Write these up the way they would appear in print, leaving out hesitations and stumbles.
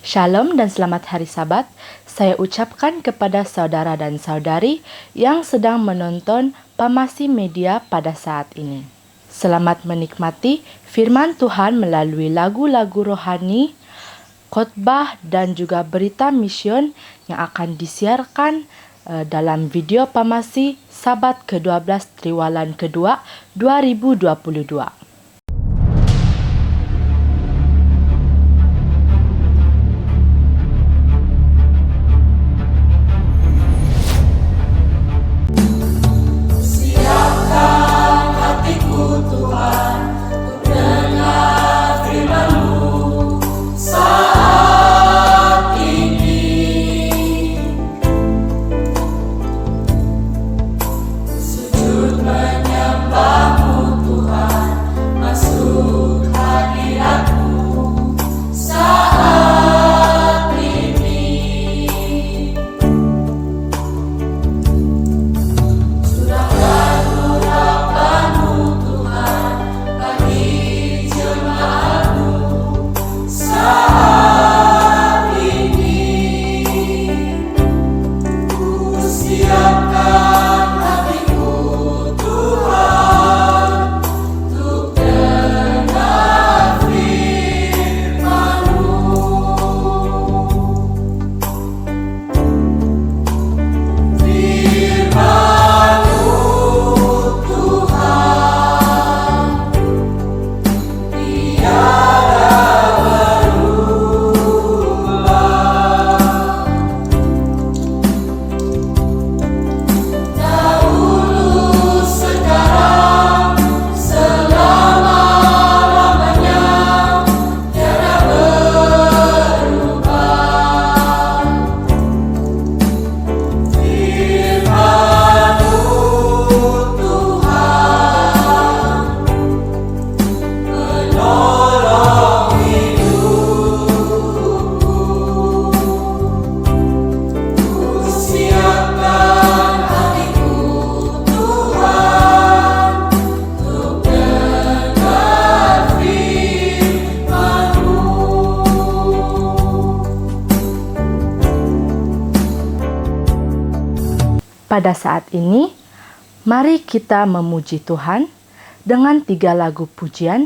Shalom dan selamat hari Sabat. Saya ucapkan kepada saudara dan saudari yang sedang menonton Pamasi Media pada saat ini. Selamat menikmati firman Tuhan melalui lagu-lagu rohani, khotbah dan juga berita mision yang akan disiarkan dalam video Pamasi Sabat ke-12 Triwalan kedua 2022. Pada saat ini, mari kita memuji Tuhan dengan 3 lagu pujian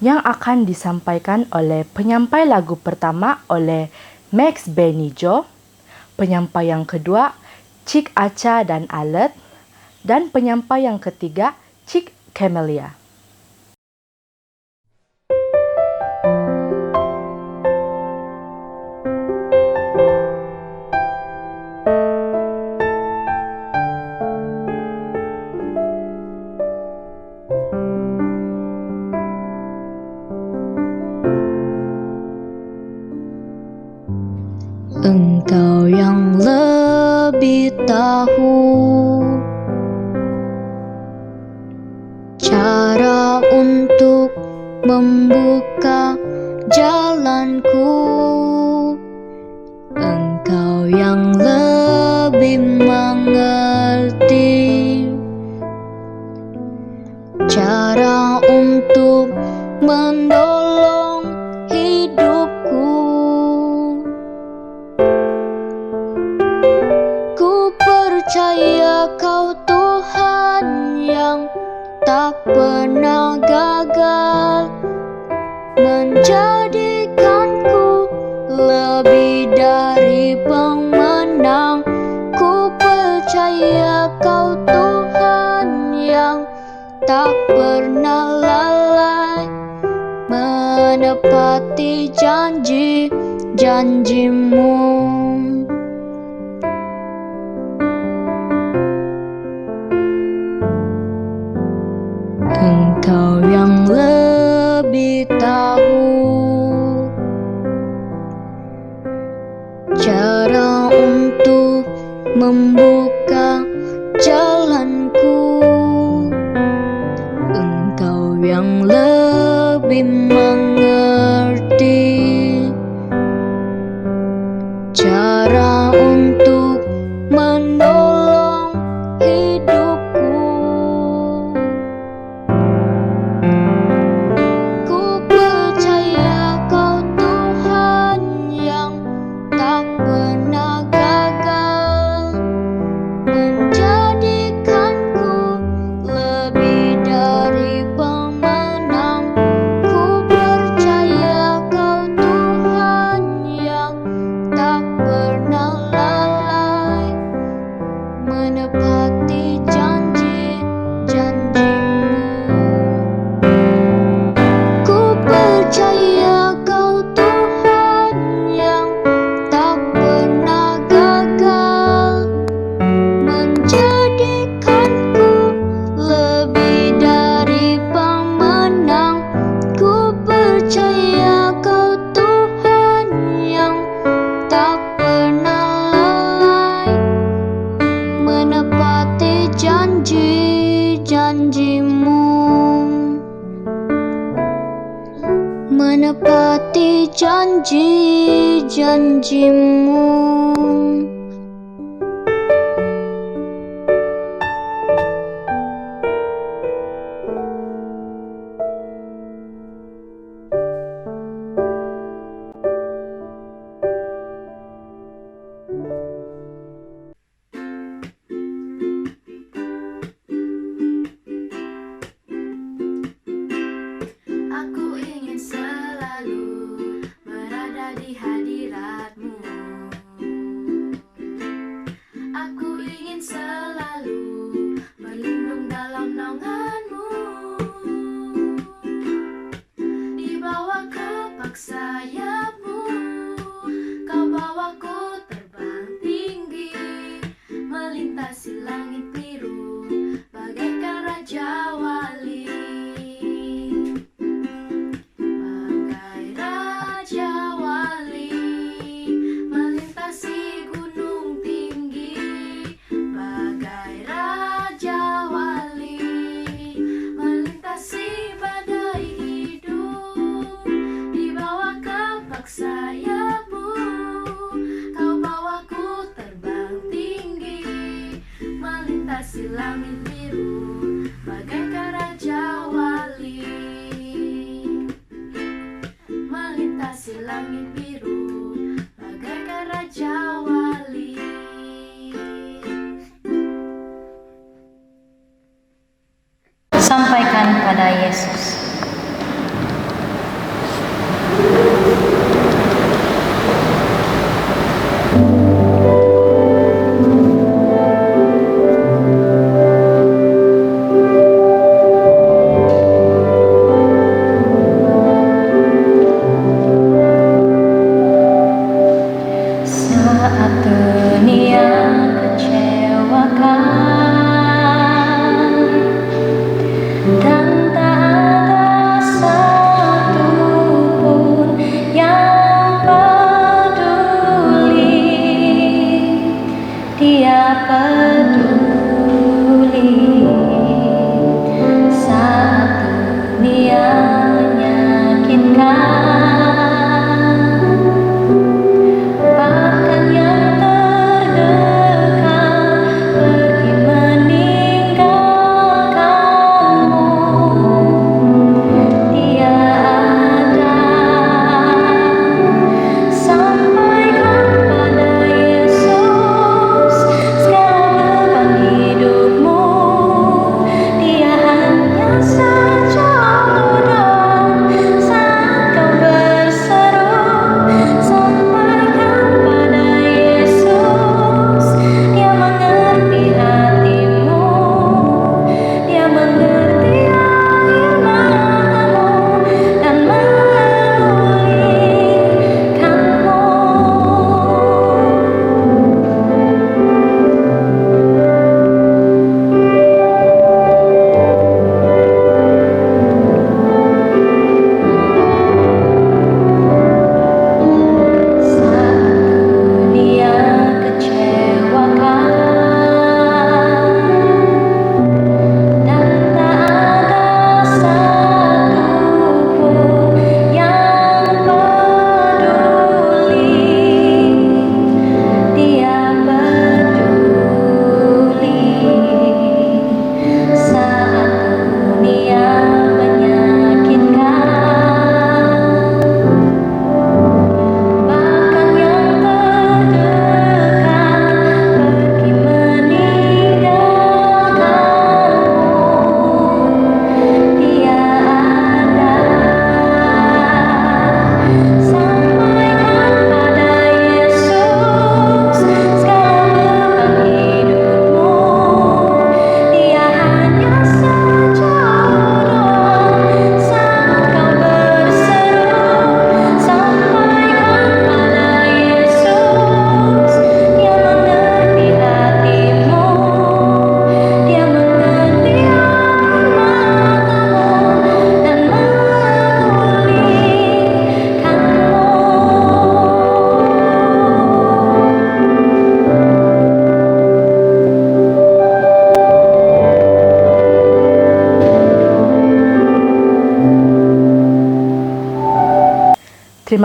yang akan disampaikan oleh penyampai lagu pertama oleh Max Benijo, penyampai yang kedua Cik Aca dan Alet, dan penyampai yang ketiga Cik Camelia. Engkau yang lebih tahu cara untuk membuka jalanku. Engkau yang lebih mengerti cara untuk menolong hidupku. Percaya Kau Tuhan yang tak pernah gagal, menjadikanku lebih dari pemenang. Ku percaya Kau Tuhan yang tak pernah lalai, menepati janji-janjimu. Engkau yang lebih tahu cara untuk membuka jalanku. Engkau yang lebih mengerti cara untuk menolong hidupku. Ku percaya Kau Tuhan yang janjimu. Aku ingin selalu berada di hadirat-Mu. Aku ingin selalu berlindung dalam naungan-Mu. Di bawah kepak sayap-Mu, Kau bawaku terbang tinggi, melintasi langit biru bagaikan Raja Wali. Sayapmu, Kau bawaku terbang tinggi, melintasi langit biru bagaikan Raja Wali. Melintasi langit biru bagaikan Raja Wali. Sampaikan pada Yesus. Saat dunia kecewakan dan tak ada satupun yang peduli, Dia peduli. Saat dunia menyakitkan, bahkan yang terdekat pergi meninggalkanmu, Dia ada. Sampaikan pada Yesus segala beban hidupmu. Dia hanya saja tolong saat kau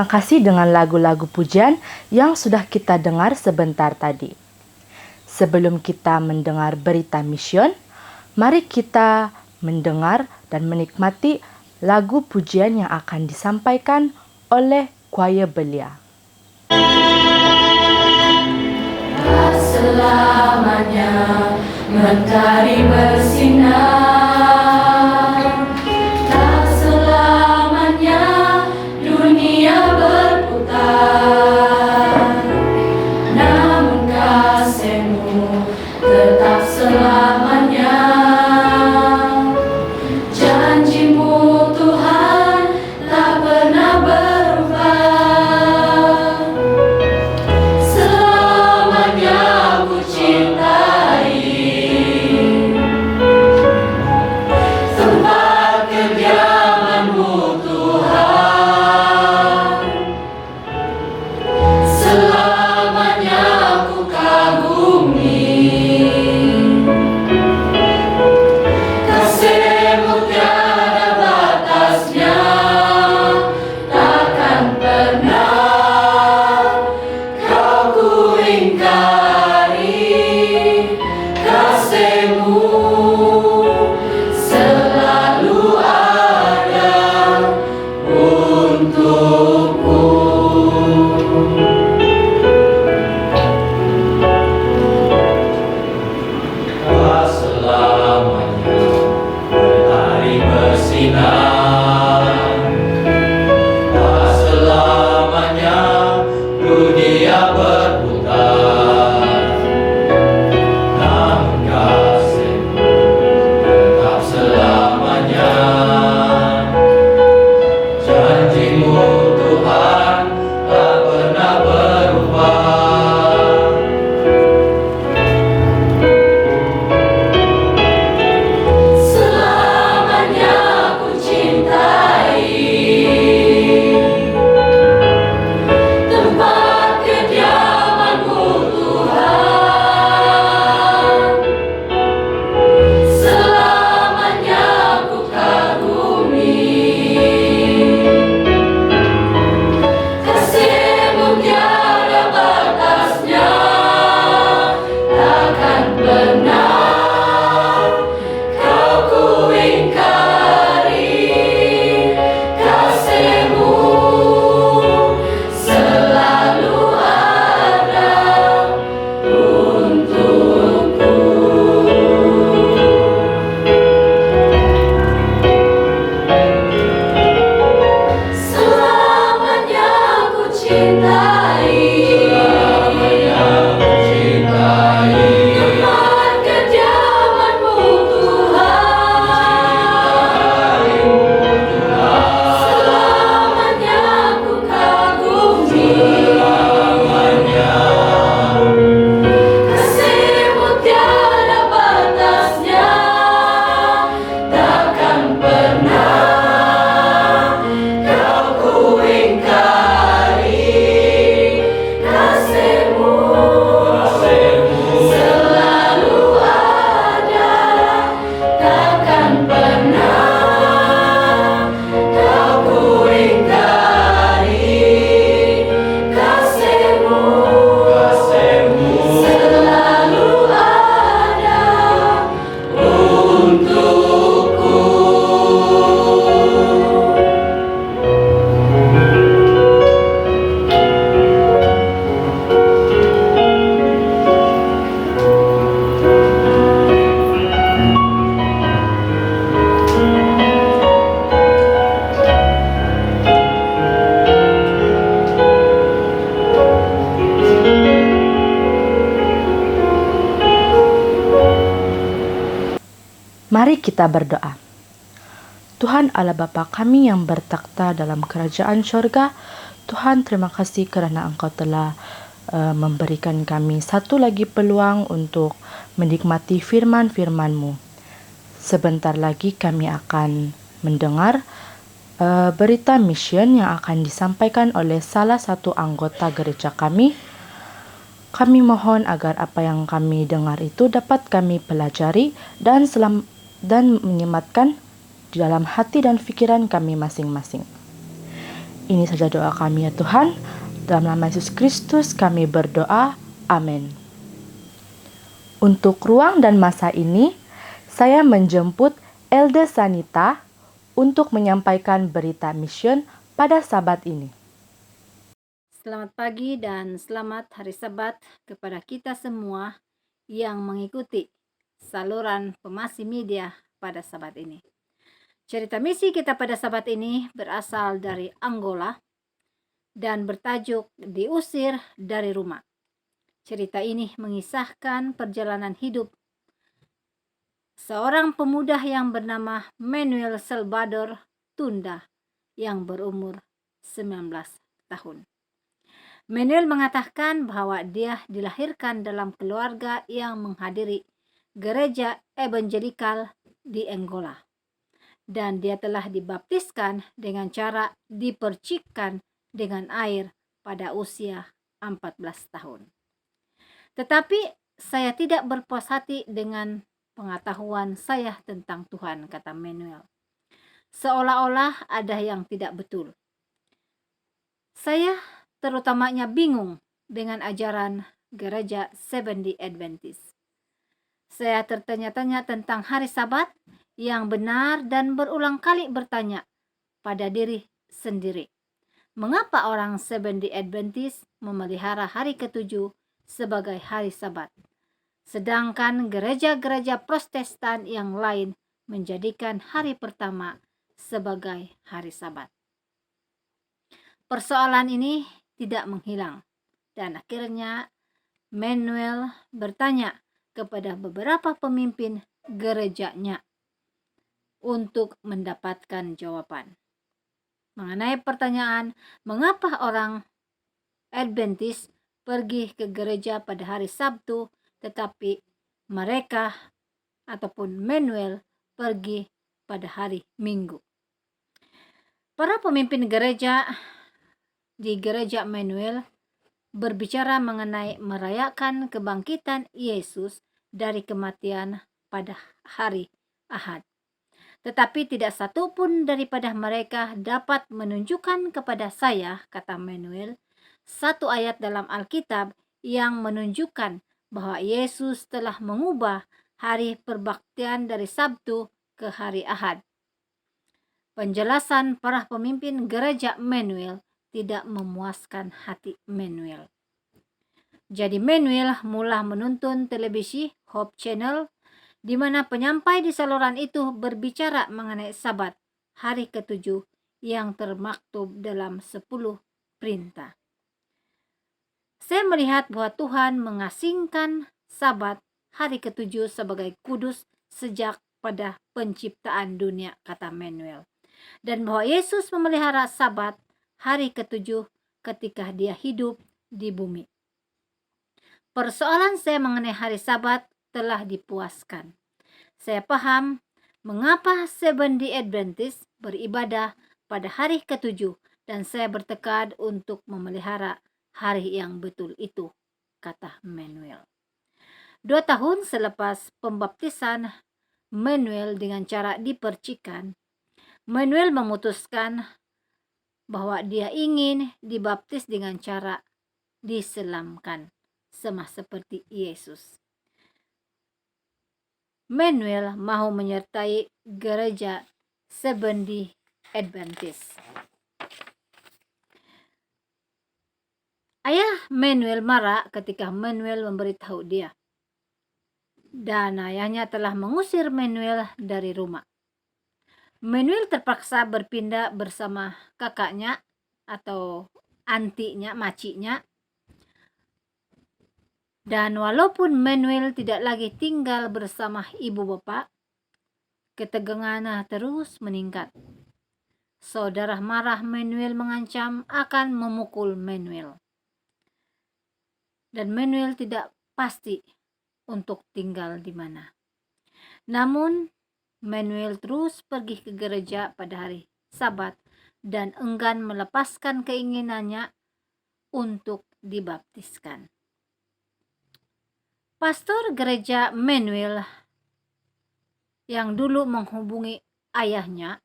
Terima kasih dengan lagu-lagu pujian yang sudah kita dengar sebentar tadi. Sebelum kita mendengar berita mission, mari kita mendengar dan menikmati lagu pujian yang akan disampaikan oleh choir belia. Tak selamanya mentari bersinar, tak selamanya dunia berputar, namun kasih-Mu tetap selamanya. Janji-Mu Tuhan tak pernah berubah. Selamanya Ku cintai tempat kediaman-Mu Tuhan. Selamanya Ku kagumi kasih-Mu tiada batasnya, takkan pernah Kau ku ingkari. Kasih-Mu selalu ada untukku. Tak selamanya mentari bersinar, tak selamanya dunia berputar, namun kasih-Mu tetap selamanya. Janji-Mu Tuhan tak pernah berubah. Selamanya Ku cintai tempat kediaman-Mu Tuhan. Selamanya Ku kagumi kasih-Mu tiada batasnya, takkan pernah Kau ku ingkari. Kasih-Mu selalu ada untukku. Selamanya Ku cintai tempat kediaman-Mu Tuhan. Selamanya Ku kagumi kasih-Mu tiada batasnya, takkan pernah Kau ku ingkari. Kasih-Mu selalu ada, takkan pernah Kau ku ingkari. Kasih-Mu selalu ada untukku. Mari kita berdoa. Tuhan Allah Bapa kami yang bertakhta dalam kerajaan syurga, Tuhan terima kasih kerana Engkau telah memberikan kami satu lagi peluang untuk menikmati firman-firman-Mu. Sebentar lagi kami akan mendengar berita mission yang akan disampaikan oleh salah satu anggota gereja kami. Kami mohon agar apa yang kami dengar itu dapat kami pelajari dan menyematkan di dalam hati dan fikiran kami masing-masing. Ini saja doa kami ya Tuhan. Dalam nama Yesus Kristus kami berdoa. Amin. Untuk ruang dan masa ini, saya menjemput Elde Sanita untuk menyampaikan berita mission pada Sabat ini. Selamat pagi dan selamat hari Sabat kepada kita semua yang mengikuti saluran Pemasi Media pada Sabat ini. Cerita misi kita pada Sabat ini berasal dari Angola dan bertajuk Diusir dari Rumah. Cerita ini mengisahkan perjalanan hidup seorang pemuda yang bernama Manuel Salvador Tunda yang berumur 19 tahun. Manuel mengatakan bahwa dia dilahirkan dalam keluarga yang menghadiri gereja evangelikal di Angola. Dan dia telah dibaptiskan dengan cara dipercikkan dengan air pada usia 14 tahun. Tetapi saya tidak berpuas hati dengan pengetahuan saya tentang Tuhan, kata Manuel. Seolah-olah ada yang tidak betul. Saya terutamanya bingung dengan ajaran gereja Seventh-day Adventist. Saya tertanya-tanya tentang hari Sabat yang benar dan berulang kali bertanya pada diri sendiri. Mengapa orang Seventh-day Adventist memelihara hari ke-7 sebagai hari Sabat, sedangkan gereja-gereja Protestan yang lain menjadikan hari pertama sebagai hari Sabat? Persoalan ini tidak menghilang dan akhirnya Manuel bertanya kepada beberapa pemimpin gerejanya untuk mendapatkan jawaban mengenai pertanyaan mengapa orang Adventist pergi ke gereja pada hari Sabtu tetapi mereka ataupun Manuel pergi pada hari Minggu. Para pemimpin gereja di gereja Manuel berbicara mengenai merayakan kebangkitan Yesus dari kematian pada hari Ahad. Tetapi tidak satu pun daripada mereka dapat menunjukkan kepada saya, kata Manuel, satu ayat dalam Alkitab yang menunjukkan bahwa Yesus telah mengubah hari perbaktian dari Sabtu ke hari Ahad. Penjelasan para pemimpin gereja Manuel tidak memuaskan hati Manuel. Jadi Manuel mula menonton televisi Hope Channel, di mana penyampai di saluran itu berbicara mengenai Sabat, hari ke-7 yang termaktub dalam 10 perintah. Saya melihat bahwa Tuhan mengasingkan Sabat, hari ke-7 sebagai kudus sejak pada penciptaan dunia, kata Manuel. Dan bahwa Yesus memelihara Sabat, hari ke-7 ketika dia hidup di bumi. Persoalan saya mengenai hari Sabat telah dipuaskan. Saya paham mengapa Seventh-day Adventist beribadah pada hari ke-7 dan saya bertekad untuk memelihara hari yang betul itu, kata Manuel. 2 tahun selepas pembaptisan Manuel dengan cara dipercikan, Manuel memutuskan bahwa dia ingin dibaptis dengan cara diselamkan, sama seperti Yesus. Manuel mau menyertai gereja Seventh-day Adventist. Ayah Manuel marah ketika Manuel memberitahu dia, dan ayahnya telah mengusir Manuel dari rumah. Manuel terpaksa berpindah bersama kakaknya atau antinya, macinya. Dan walaupun Manuel tidak lagi tinggal bersama ibu bapak, ketegangan terus meningkat. Saudara marah Manuel mengancam akan memukul Manuel. Dan Manuel tidak pasti untuk tinggal di mana. Namun Manuel terus pergi ke gereja pada hari Sabat dan enggan melepaskan keinginannya untuk dibaptiskan. Pastor gereja Manuel yang dulu menghubungi ayahnya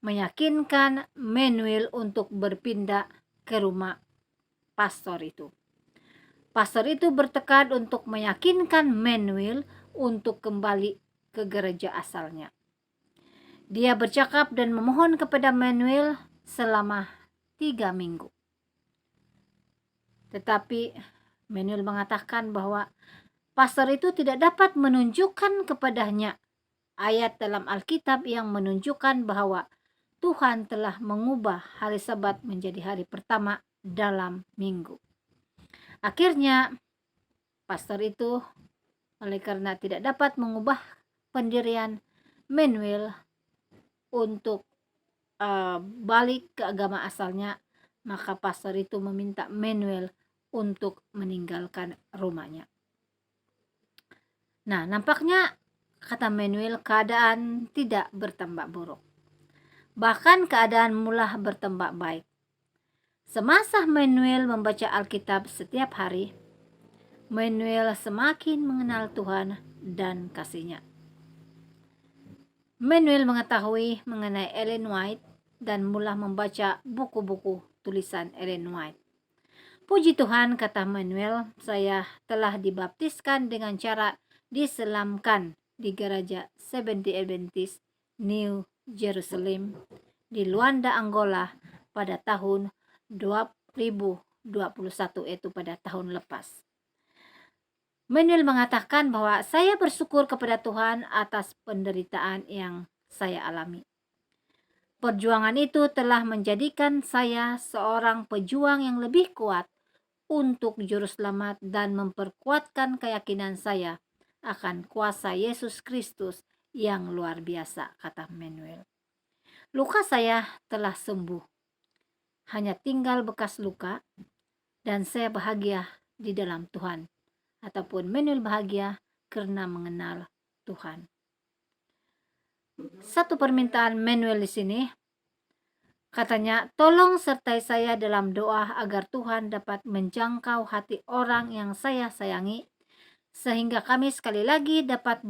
meyakinkan Manuel untuk berpindah ke rumah pastor itu. Pastor itu bertekad untuk meyakinkan Manuel untuk kembali ke gereja asalnya. Dia bercakap dan memohon kepada Manuel selama 3 minggu. Tetapi Manuel mengatakan bahwa pastor itu tidak dapat menunjukkan kepadanya ayat dalam Alkitab yang menunjukkan bahwa Tuhan telah mengubah hari Sabat menjadi hari pertama dalam minggu. Akhirnya pastor itu oleh karena tidak dapat mengubah pendirian Manuel untuk balik ke agama asalnya, maka pastor itu meminta Manuel untuk meninggalkan rumahnya. Nah, nampaknya kata Manuel keadaan tidak bertambah buruk. Bahkan keadaan mulai bertambah baik. Semasa Manuel membaca Alkitab setiap hari, Manuel semakin mengenal Tuhan dan kasih-Nya. Manuel mengetahui mengenai Ellen White dan mulai membaca buku-buku tulisan Ellen White. Puji Tuhan, kata Manuel, saya telah dibaptiskan dengan cara diselamkan di gereja Seventh Adventist New Jerusalem di Luanda, Angola pada tahun 2021, yaitu pada tahun lepas. Manuel mengatakan bahwa saya bersyukur kepada Tuhan atas penderitaan yang saya alami. Perjuangan itu telah menjadikan saya seorang pejuang yang lebih kuat untuk juru selamat dan memperkuatkan keyakinan saya akan kuasa Yesus Kristus yang luar biasa, kata Manuel. Luka saya telah sembuh. Hanya tinggal bekas luka dan saya bahagia di dalam Tuhan. Ataupun Manuel bahagia karena mengenal Tuhan. Satu permintaan Manuel di sini, katanya, tolong sertai saya dalam doa agar Tuhan dapat menjangkau hati orang yang saya sayangi, sehingga kami sekali lagi dapat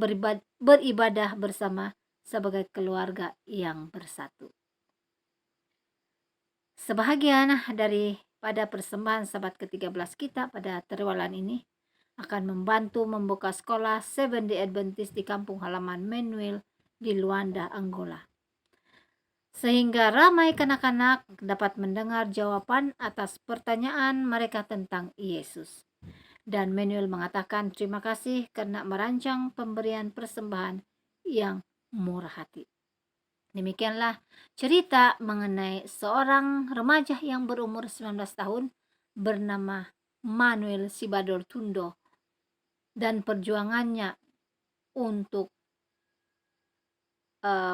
beribadah bersama sebagai keluarga yang bersatu. Sebahagian daripada persembahan Sabat ke-13 kita pada triwalan ini akan membantu membuka sekolah Seventh-day Adventist di kampung halaman Manuel di Luanda, Angola. Sehingga ramai kanak-kanak dapat mendengar jawaban atas pertanyaan mereka tentang Yesus. Dan Manuel mengatakan terima kasih karena merancang pemberian persembahan yang murah hati. Demikianlah cerita mengenai seorang remaja yang berumur 19 tahun bernama Manuel Sibador Tundo dan perjuangannya untuk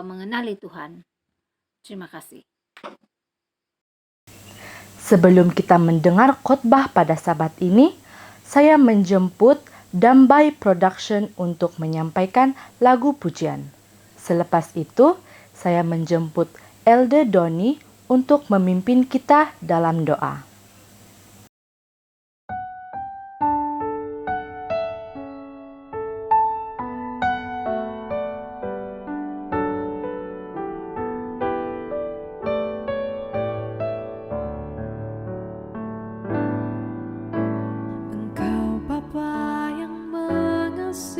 mengenali Tuhan. Terima kasih. Sebelum kita mendengar khotbah pada Sabat ini, saya menjemput Dambai Production untuk menyampaikan lagu pujian. Selepas itu, saya menjemput Elder Doni untuk memimpin kita dalam doa. Engkau Bapa yang mengasihiku,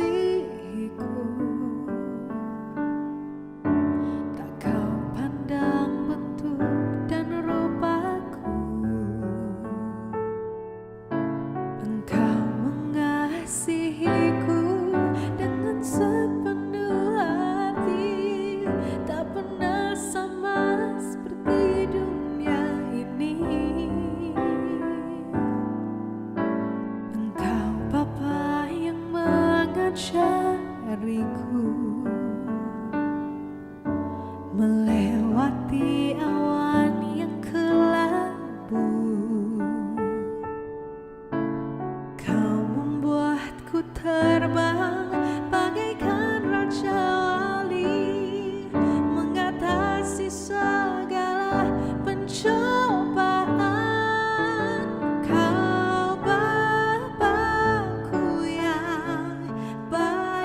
tak kau pandang bentuk dan rupaku. Engkau mengasihiku dengan sepenuh hati, tak pernah sama seperti dunia ini. Engkau Bapa yang mengajariku melewati awan yang kelabu. Kau membuatku terbang bagaikan raja wali, mengatasi segala pencobaan. Kau Bapa-Ku yang baik.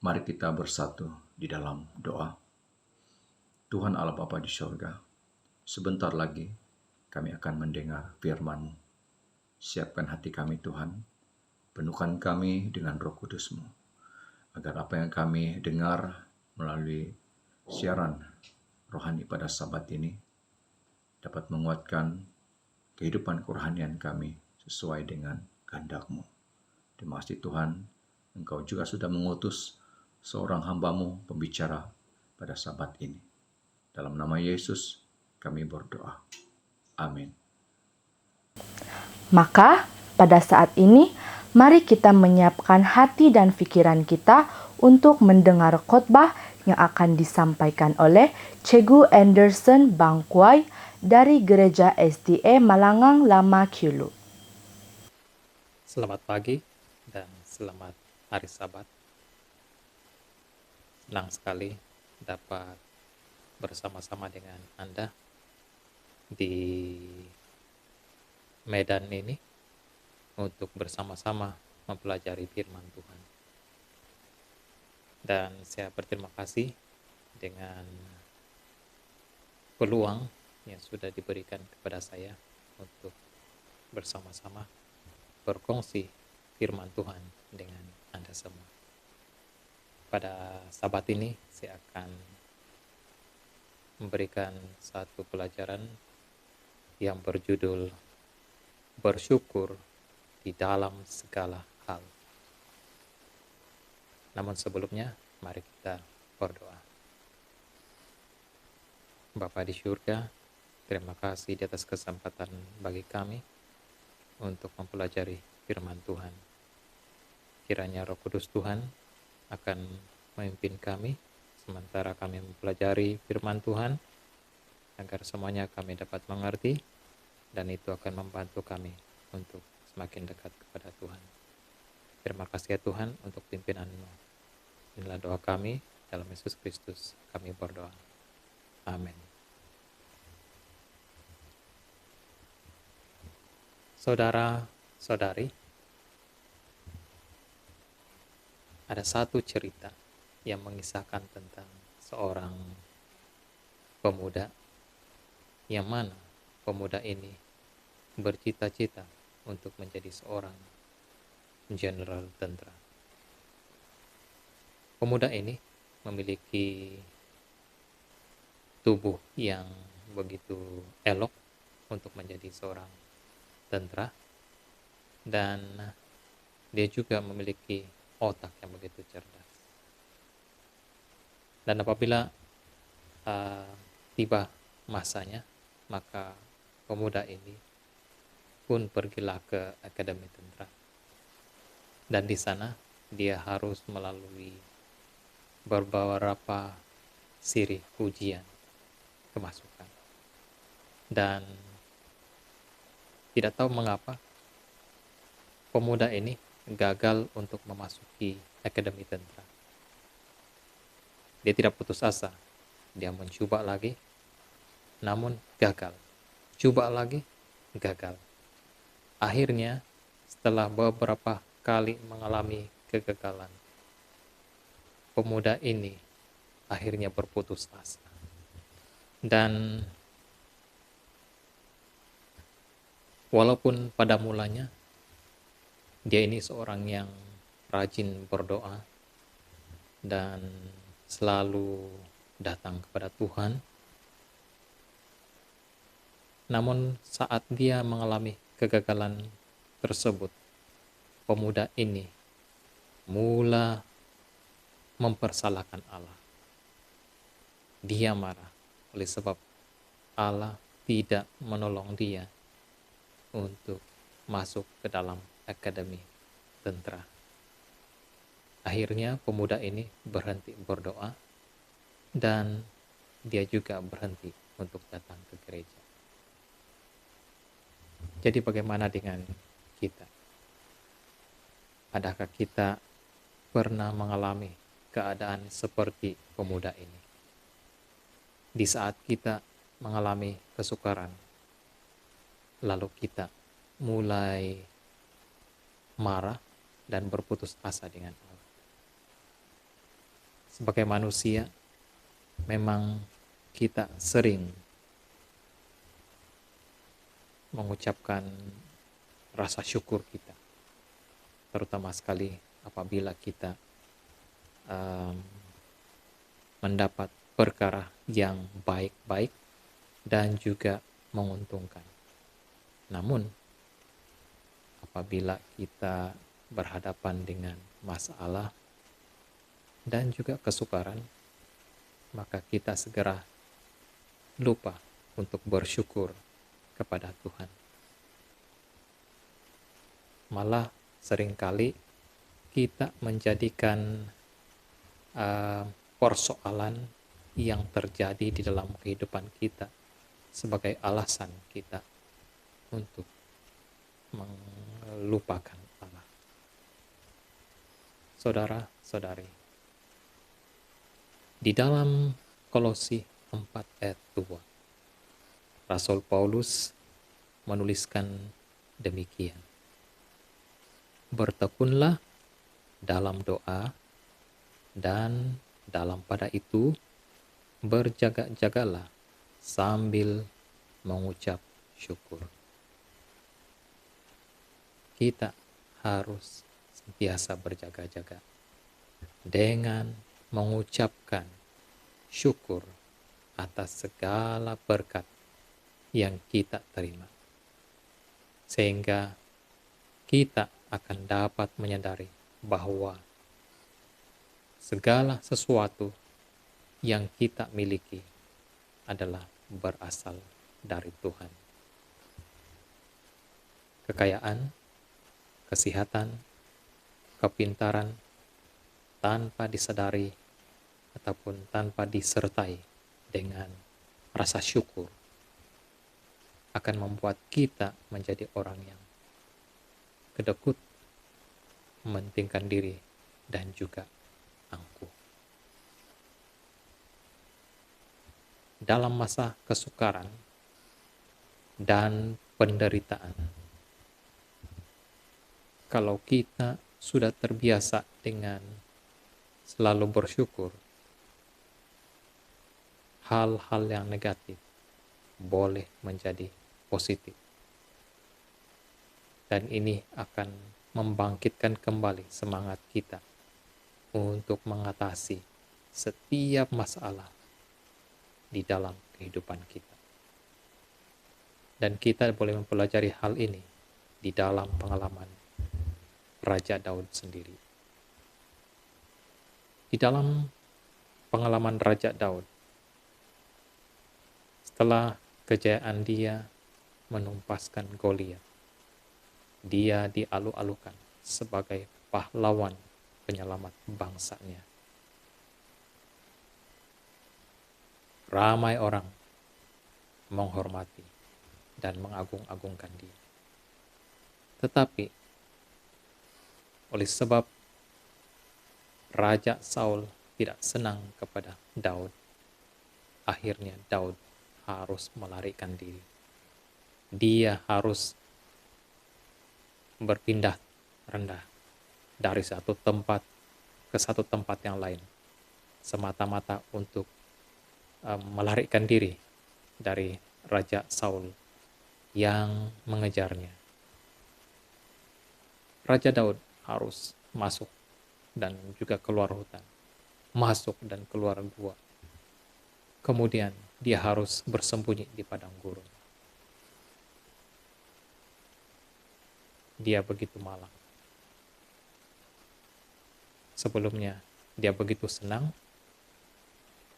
Mari kita bersatu di dalam doa. Tuhan Allah Bapa di sorga, sebentar lagi kami akan mendengar firman-Mu. Siapkan hati kami Tuhan, penuhkan kami dengan Roh Kudus-Mu, agar apa yang kami dengar melalui siaran rohani pada Sabat ini dapat menguatkan kehidupan kerohanian kami sesuai dengan kehendak-Mu. Terima kasih Tuhan, Engkau juga sudah mengutus seorang hamba-Mu pembicara pada Sabat ini. Dalam nama Yesus kami berdoa. Amin. Maka pada saat ini mari kita menyiapkan hati dan pikiran kita untuk mendengar khotbah yang akan disampaikan oleh Cegu Anderson Bangkuai dari Gereja SDA Malangang Lama Kyulu. Selamat pagi dan selamat hari Sabat. Senang sekali dapat bersama-sama dengan Anda di medan ini untuk bersama-sama mempelajari firman Tuhan. Dan saya berterima kasih dengan peluang yang sudah diberikan kepada saya untuk bersama-sama berkongsi firman Tuhan dengan Anda semua. Pada Sabat ini saya akan memberikan satu pelajaran yang berjudul bersyukur di dalam segala hal. Namun sebelumnya mari kita berdoa. Bapa di surga, terima kasih di atas kesempatan bagi kami untuk mempelajari firman Tuhan. Kiranya Roh Kudus Tuhan akan memimpin kami sementara kami mempelajari firman Tuhan, agar semuanya kami dapat mengerti dan itu akan membantu kami untuk semakin dekat kepada Tuhan. Terima kasih ya Tuhan untuk pimpinan-Mu. Inilah doa kami dalam Yesus Kristus kami berdoa. Amin. Saudara-saudari, ada satu cerita yang mengisahkan tentang seorang pemuda, yang mana pemuda ini bercita-cita untuk menjadi seorang jenderal tentara. Pemuda ini memiliki tubuh yang begitu elok untuk menjadi seorang tentara, dan dia juga memiliki otak yang begitu cerdas. Dan apabila tiba masanya, maka pemuda ini pun pergilah ke akademi tentara. Dan di sana dia harus melalui beberapa siri ujian kemasukan. Dan tidak tahu mengapa pemuda ini gagal untuk memasuki akademi tentara. Dia tidak putus asa. Dia mencoba lagi, namun gagal. Coba lagi, gagal. Akhirnya, setelah beberapa kali mengalami kegagalan, pemuda ini akhirnya berputus asa. Dan walaupun pada mulanya dia ini seorang yang rajin berdoa dan selalu datang kepada Tuhan, namun saat dia mengalami kegagalan tersebut, pemuda ini mula mempersalahkan Allah. Dia marah oleh sebab Allah tidak menolong dia untuk masuk ke dalam akademi tentara. Akhirnya pemuda ini berhenti berdoa dan dia juga berhenti untuk datang ke gereja. Jadi bagaimana dengan kita? Adakah kita pernah mengalami keadaan seperti pemuda ini? Di saat kita mengalami kesukaran, lalu kita mulai marah dan berputus asa dengan Allah. sebagai manusia memang kita sering mengucapkan rasa syukur kita, terutama sekali apabila kita mendapat perkara yang baik-baik dan juga menguntungkan. Namun, apabila kita berhadapan dengan masalah dan juga kesukaran, maka kita segera lupa untuk bersyukur kepada Tuhan. Malah seringkali kita menjadikan persoalan yang terjadi di dalam kehidupan kita sebagai alasan kita untuk melupakan Allah. Saudara-saudari, di dalam Kolose 4 ayat 2, Rasul Paulus menuliskan demikian. Bertekunlah dalam doa dan dalam pada itu berjaga-jagalah sambil mengucap syukur. Kita harus senantiasa berjaga-jaga dengan mengucapkan syukur atas segala berkat yang kita terima, sehingga kita akan dapat menyadari bahwa segala sesuatu yang kita miliki adalah berasal dari Tuhan. Kekayaan, kesehatan, kepintaran, tanpa disadari ataupun tanpa disertai dengan rasa syukur, akan membuat kita menjadi orang yang kedekut, mementingkan diri, dan juga angkuh. Dalam masa kesukaran dan penderitaan, kalau kita sudah terbiasa dengan selalu bersyukur, hal-hal yang negatif boleh menjadi positif. Dan ini akan membangkitkan kembali semangat kita untuk mengatasi setiap masalah di dalam kehidupan kita. Dan kita boleh mempelajari hal ini di dalam pengalaman Raja Daud sendiri. Di dalam pengalaman Raja Daud, setelah kejayaan dia menumpaskan Goliat, dia dialu-alukan sebagai pahlawan penyelamat bangsanya. Ramai orang menghormati dan mengagung-agungkan dia. Tetapi oleh sebab Raja Saul tidak senang kepada Daud, akhirnya Daud harus melarikan diri. Dia harus berpindah rendah dari satu tempat ke satu tempat yang lain, semata-mata untuk melarikan diri dari Raja Saul yang mengejarnya. Raja Daud harus masuk dan juga keluar hutan, masuk dan keluar gua. Kemudian dia harus bersembunyi di padang gurun. Dia begitu malang. Sebelumnya dia begitu senang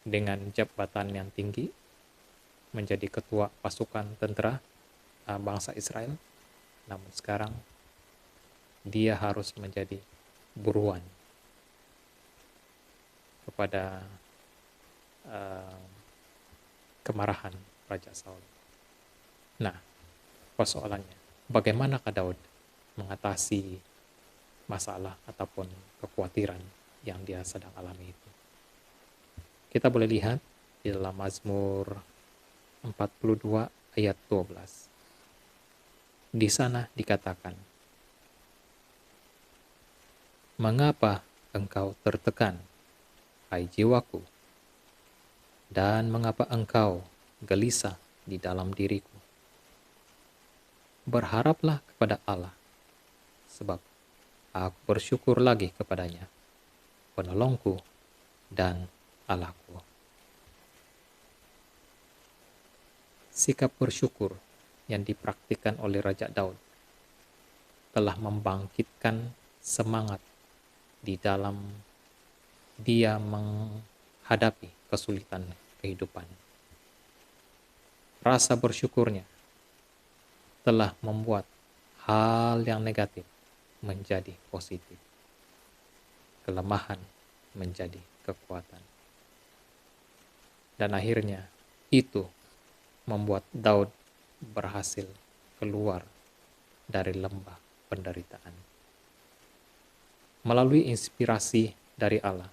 dengan jabatan yang tinggi, menjadi ketua pasukan tentara bangsa Israel. Namun sekarang dia harus menjadi buruan kepada kemarahan Raja Saul. Nah, persoalannya, bagaimanakah Daud mengatasi masalah ataupun kekhawatiran yang dia sedang alami itu? Kita boleh lihat di dalam Mazmur 42 ayat 12. Di sana dikatakan, "Mengapa engkau tertekan hai jiwaku? Dan mengapa engkau gelisah di dalam diriku? Berharaplah kepada Allah, sebab aku bersyukur lagi kepadanya, penolongku dan Allahku. Sikap bersyukur yang dipraktikkan oleh Raja Daud telah membangkitkan semangat di dalam dia menghadapi kesulitan kehidupan. Rasa bersyukurnya telah membuat hal yang negatif menjadi positif, kelemahan menjadi kekuatan. Dan akhirnya itu membuat Daud berhasil keluar dari lembah penderitaan. Melalui inspirasi dari Allah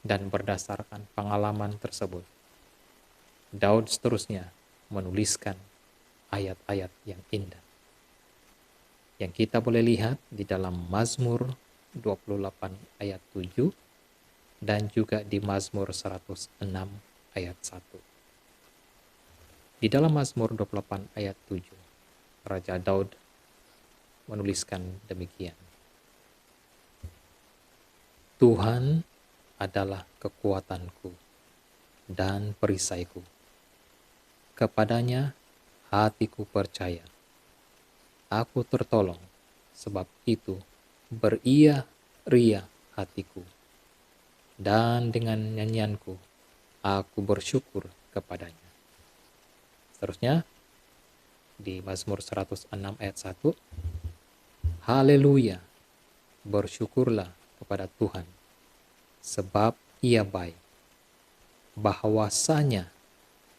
dan berdasarkan pengalaman tersebut, Daud seterusnya menuliskan ayat-ayat yang indah yang kita boleh lihat di dalam Mazmur 28 ayat 7 dan juga di Mazmur 106 ayat 1. Di dalam Mazmur 28 ayat 7, Raja Daud menuliskan demikian. Tuhan adalah kekuatanku dan perisaiku. Kepadanya hatiku percaya. Aku tertolong, sebab itu beria-ria hatiku. Dan dengan nyanyianku, aku bersyukur kepadanya. Seterusnya, di Mazmur 106 ayat 1, Haleluya, bersyukurlah kepada Tuhan, sebab Ia baik, bahwasanya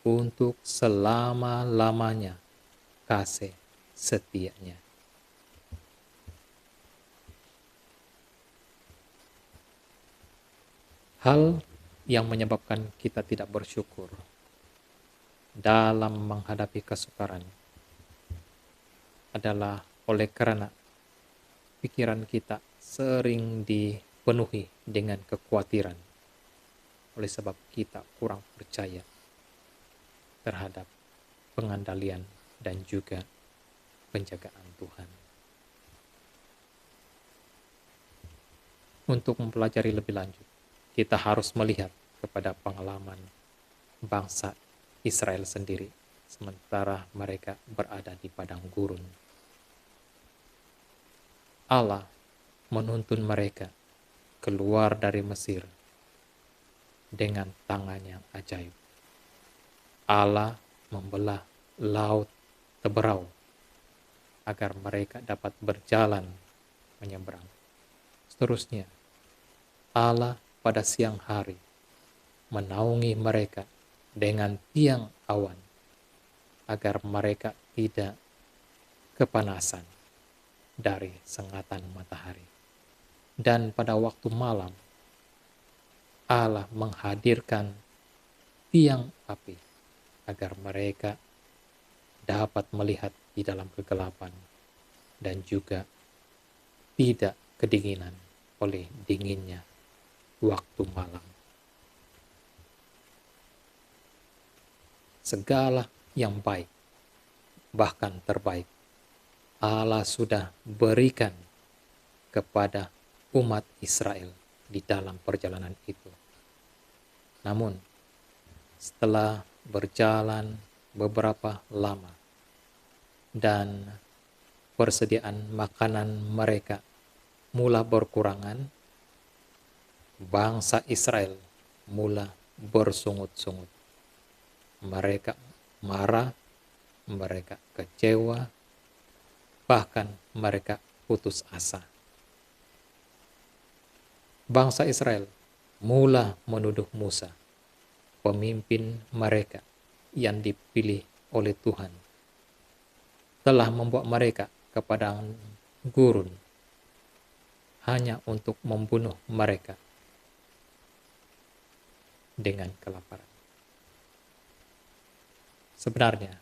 untuk selama-lamanya kasih setianya. Hal yang menyebabkan kita tidak bersyukur dalam menghadapi kesukaran adalah oleh karena pikiran kita sering dipenuhi dengan kekhawatiran, oleh sebab kita kurang percaya terhadap pengandalian dan juga penjagaan Tuhan. Untuk mempelajari lebih lanjut, kita harus melihat kepada pengalaman bangsa Israel sendiri, sementara mereka berada di padang gurun. Allah menuntun mereka keluar dari Mesir dengan tangan yang ajaib. Allah membelah laut Teberau agar mereka dapat berjalan menyeberang. Seterusnya, Allah pada siang hari menaungi mereka dengan tiang awan agar mereka tidak kepanasan dari sengatan matahari. Dan pada waktu malam, Allah menghadirkan tiang api agar mereka dapat melihat di dalam kegelapan dan juga tidak kedinginan oleh dinginnya waktu malam. Segala yang baik, bahkan terbaik, Allah sudah berikan kepada umat Israel di dalam perjalanan itu. Namun, setelah berjalan beberapa lama dan persediaan makanan mereka mula berkurangan, bangsa Israel mula bersungut-sungut. Mereka marah, mereka kecewa, bahkan mereka putus asa. Bangsa Israel mula menuduh Musa, pemimpin mereka yang dipilih oleh Tuhan, telah membawa mereka ke padang gurun hanya untuk membunuh mereka dengan kelaparan. Sebenarnya,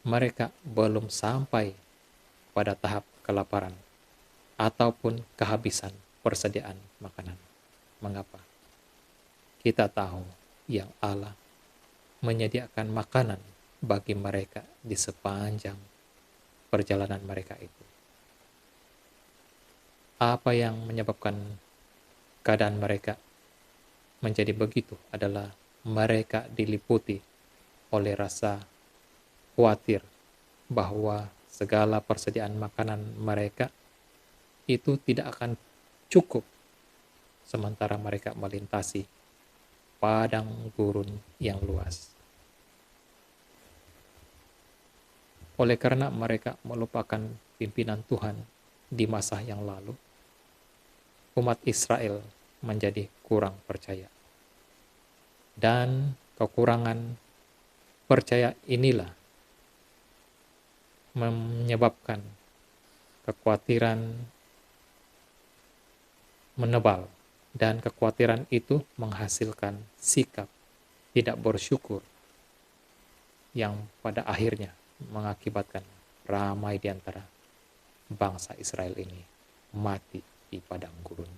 mereka belum sampai pada tahap kelaparan ataupun kehabisan persediaan makanan. Mengapa? Kita tahu yang Allah menyediakan makanan bagi mereka di sepanjang perjalanan mereka itu. Apa yang menyebabkan keadaan mereka menjadi begitu adalah mereka diliputi oleh rasa khawatir bahwa segala persediaan makanan mereka itu tidak akan cukup sementara mereka melintasi padang gurun yang luas. Oleh karena mereka melupakan pimpinan Tuhan di masa yang lalu, umat Israel menjadi kurang percaya. Dan kekurangan percaya inilah menyebabkan kekhawatiran menebal, dan kekhawatiran itu menghasilkan sikap tidak bersyukur yang pada akhirnya mengakibatkan ramai di antara bangsa Israel ini mati di padang gurun.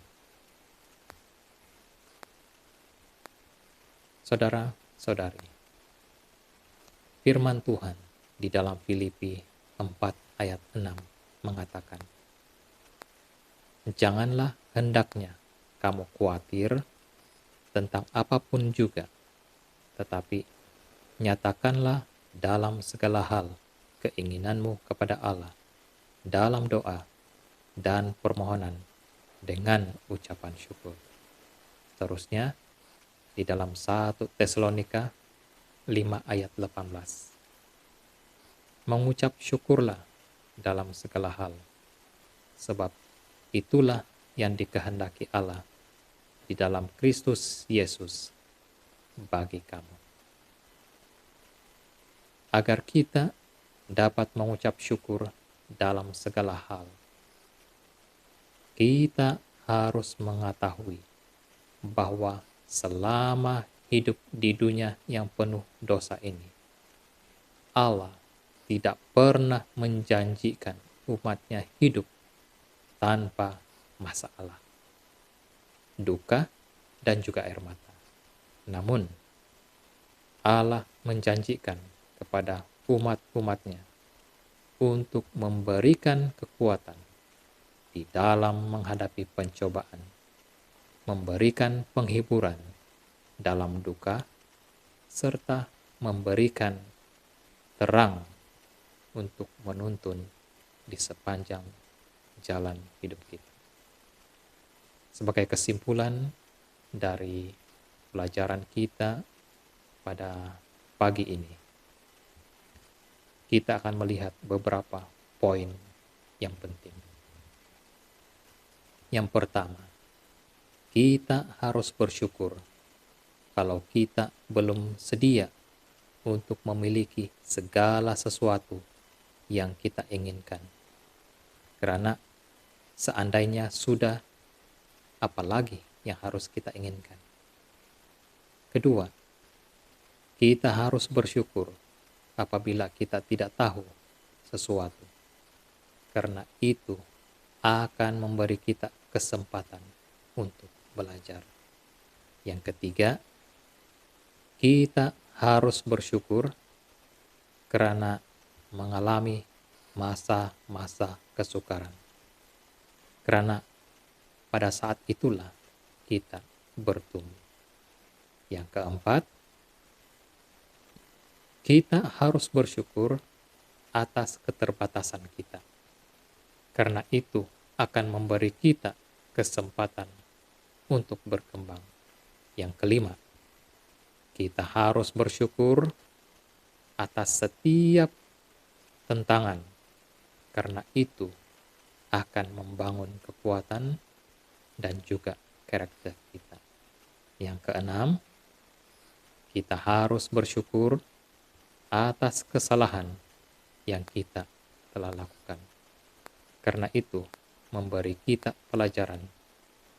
Saudara-saudari, firman Tuhan di dalam Filipi 4 ayat 6 mengatakan, "Janganlah hendaknya kamu khawatir tentang apapun juga, tetapi nyatakanlah dalam segala hal keinginanmu kepada Allah dalam doa dan permohonan dengan ucapan syukur." Seterusnya di dalam 1 Tesalonika 5 ayat 18. "Mengucap syukurlah dalam segala hal, sebab itulah yang dikehendaki Allah di dalam Kristus Yesus bagi kamu." Agar kita dapat mengucap syukur dalam segala hal, kita harus mengetahui bahwa selama hidup di dunia yang penuh dosa ini, Allah tidak pernah menjanjikan umatnya hidup tanpa masalah, duka, dan juga air mata. Namun, Allah menjanjikan kepada umat-umatnya untuk memberikan kekuatan di dalam menghadapi pencobaan, memberikan penghiburan dalam duka, serta memberikan terang untuk menuntun di sepanjang jalan hidup kita. Sebagai kesimpulan dari pelajaran kita pada pagi ini, kita akan melihat beberapa poin yang penting. Yang pertama, kita harus bersyukur kalau kita belum sedia untuk memiliki segala sesuatu yang kita inginkan. Karena seandainya sudah, apalagi yang harus kita inginkan. Kedua, kita harus bersyukur apabila kita tidak tahu sesuatu, karena itu akan memberi kita kesempatan untuk belajar. Yang ketiga, kita harus bersyukur karena mengalami masa-masa kesukaran. Karena pada saat itulah kita bertumbuh. Yang keempat, kita harus bersyukur atas keterbatasan kita. Karena itu akan memberi kita kesempatan untuk berkembang. Yang kelima, kita harus bersyukur atas setiap tentangan, karena itu akan membangun kekuatan dan juga karakter kita. Yang keenam, kita harus bersyukur atas kesalahan yang kita telah lakukan, karena itu memberi kita pelajaran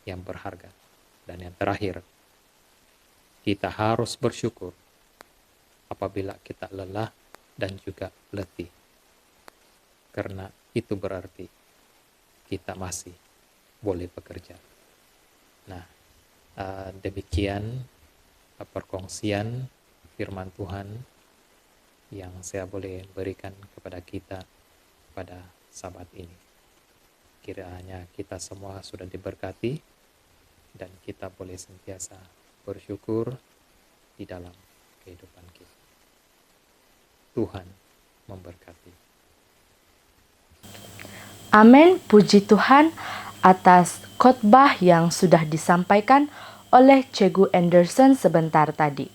yang berharga. Dan yang terakhir, kita harus bersyukur apabila kita lelah dan juga letih, karena itu berarti kita masih boleh bekerja. Nah, Demikian perkongsian firman Tuhan yang saya boleh berikan kepada kita pada Sabat ini. Kiranya kita semua sudah diberkati dan kita boleh sentiasa bersyukur di dalam kehidupan kita. Tuhan memberkati. Amin, puji Tuhan atas khotbah yang sudah disampaikan oleh Cegu Anderson sebentar tadi.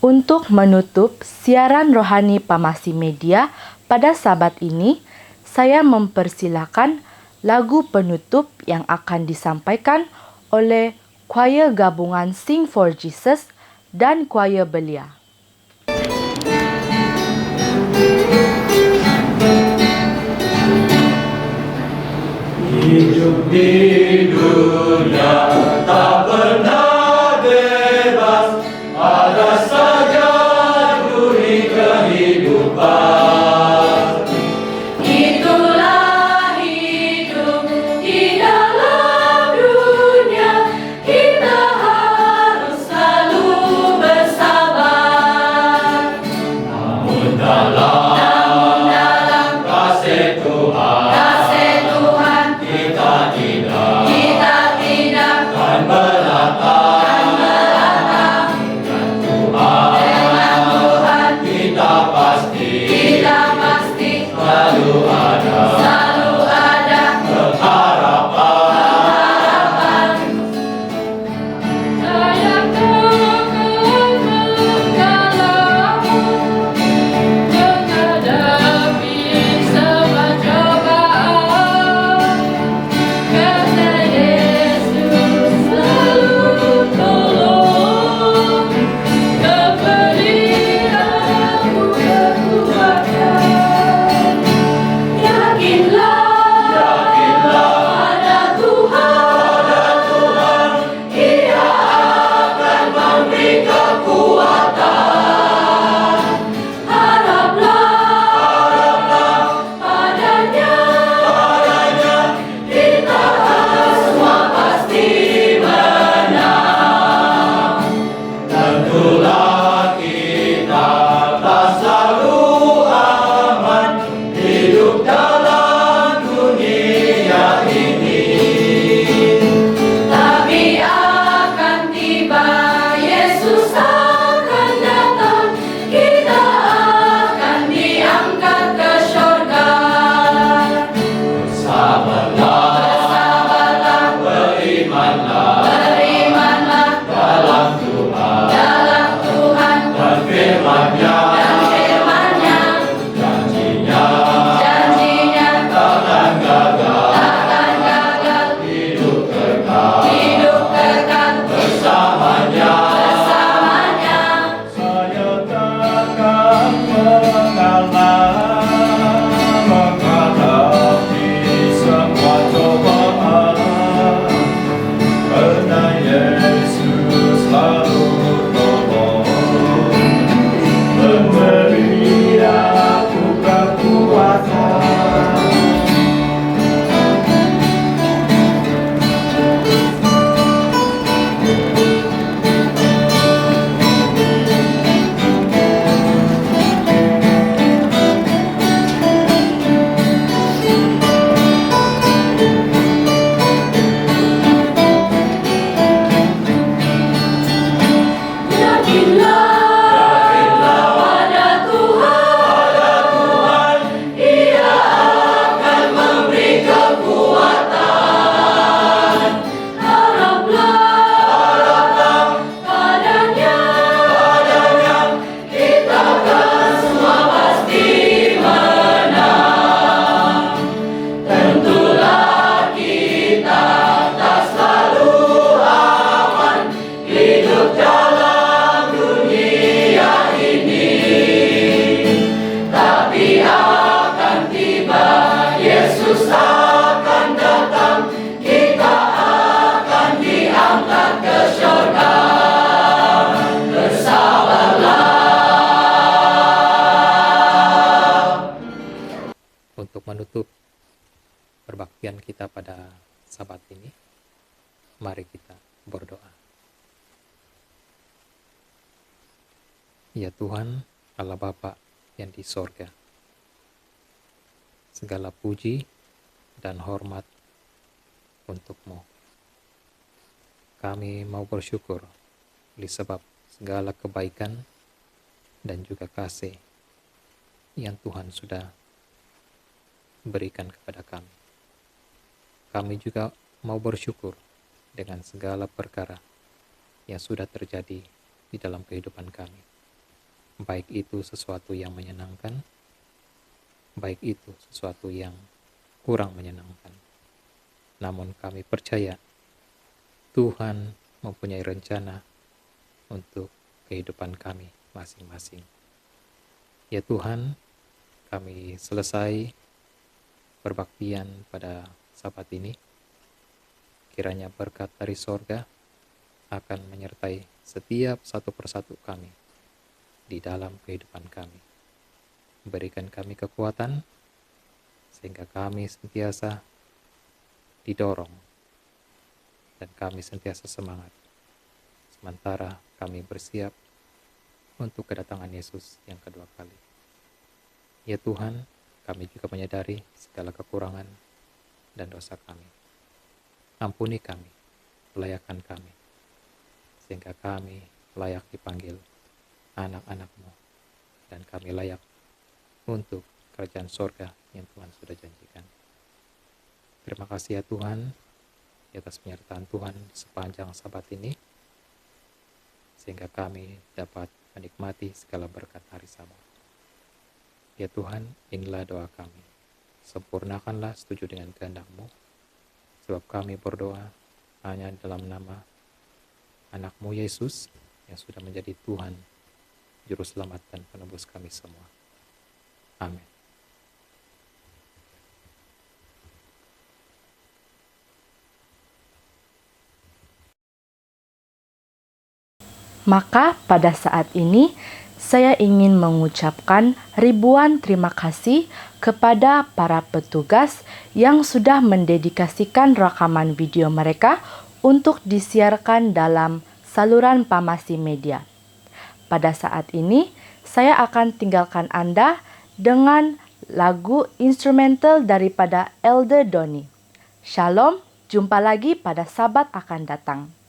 Untuk menutup siaran rohani Pamasi Media pada Sabat ini, saya mempersilakan lagu penutup yang akan disampaikan oleh choir gabungan Sing for Jesus dan choir belia. Hidup di dunia tak pernah bebas, ada saja duri kehidupan. Itulah hidup di dalam dunia, kita harus selalu bersabar. Namun dalam kasih Tuhan, kita tidak akan belakang. Dengan Tuhan kita pasti selalu ada pengharapan. Saya takkan mengalahmu, menghadapi semua cobaan, karena Yesus selalu tolong, memberi aku kekuatan. Yakinlah pada Tuhan, Ia akan memberi kekuatan. Haraplah padanya, kita semua pasti menang. Tentulah kita tak selalu aman hidup dalam dunia ini. Tapi akan tiba, Yesus akan datang, kita akan diangkat ke surga. Bersabarlah, berimanlah dalam Tuhan dan firman-Nya. Janjinya takkan gagal, hidup kekal bersamanya. Saya takkan mengalah menghadapi semua cobaan, karena Yesus selalu tolong, memberi aku kekuatan. Yakinlah pada Tuhan, Ia akan memberi kekuatan. Haraplah padanya, kita akan semua pasti menang. Tentulah kita tak selalu aman hidup dalam dunia Ya Tuhan, Allah Bapa yang di sorga, segala puji dan hormat untuk-Mu. Kami mau bersyukur disebab segala kebaikan dan juga kasih yang Tuhan sudah berikan kepada kami. Kami juga mau bersyukur dengan segala perkara yang sudah terjadi di dalam kehidupan kami. Baik itu sesuatu yang menyenangkan, baik itu sesuatu yang kurang menyenangkan. Namun kami percaya Tuhan mempunyai rencana untuk kehidupan kami masing-masing. Ya Tuhan, kami selesai berbaktian pada Sabat ini. Kiranya berkat dari sorga akan menyertai setiap satu persatu kami di dalam kehidupan kami. Berikan kami kekuatan sehingga kami sentiasa didorong dan kami sentiasa semangat sementara kami bersiap untuk kedatangan Yesus yang kedua kali. Ya Tuhan, kami juga menyadari segala kekurangan dan dosa kami. Ampuni kami, layakan kami, sehingga kami layak dipanggil anak-anak-Mu, dan kami layak untuk kerajaan sorga yang Tuhan sudah janjikan. Terima kasih ya Tuhan, di atas penyertaan Tuhan di sepanjang Sabat ini, sehingga kami dapat menikmati segala berkat hari Sabat. Ya Tuhan, inilah doa kami. Sempurnakanlah setuju dengan kehendak-Mu, sebab kami berdoa hanya dalam nama anak-Mu Yesus yang sudah menjadi Tuhan, Juru Selamat dan Penebus kami semua. Amin. Maka pada saat ini saya ingin mengucapkan ribuan terima kasih kepada para petugas yang sudah mendedikasikan rekaman video mereka untuk disiarkan dalam saluran Pamasi Media. Pada saat ini, saya akan tinggalkan Anda dengan lagu instrumental daripada Elder Doni. Shalom, jumpa lagi pada Sabat akan datang.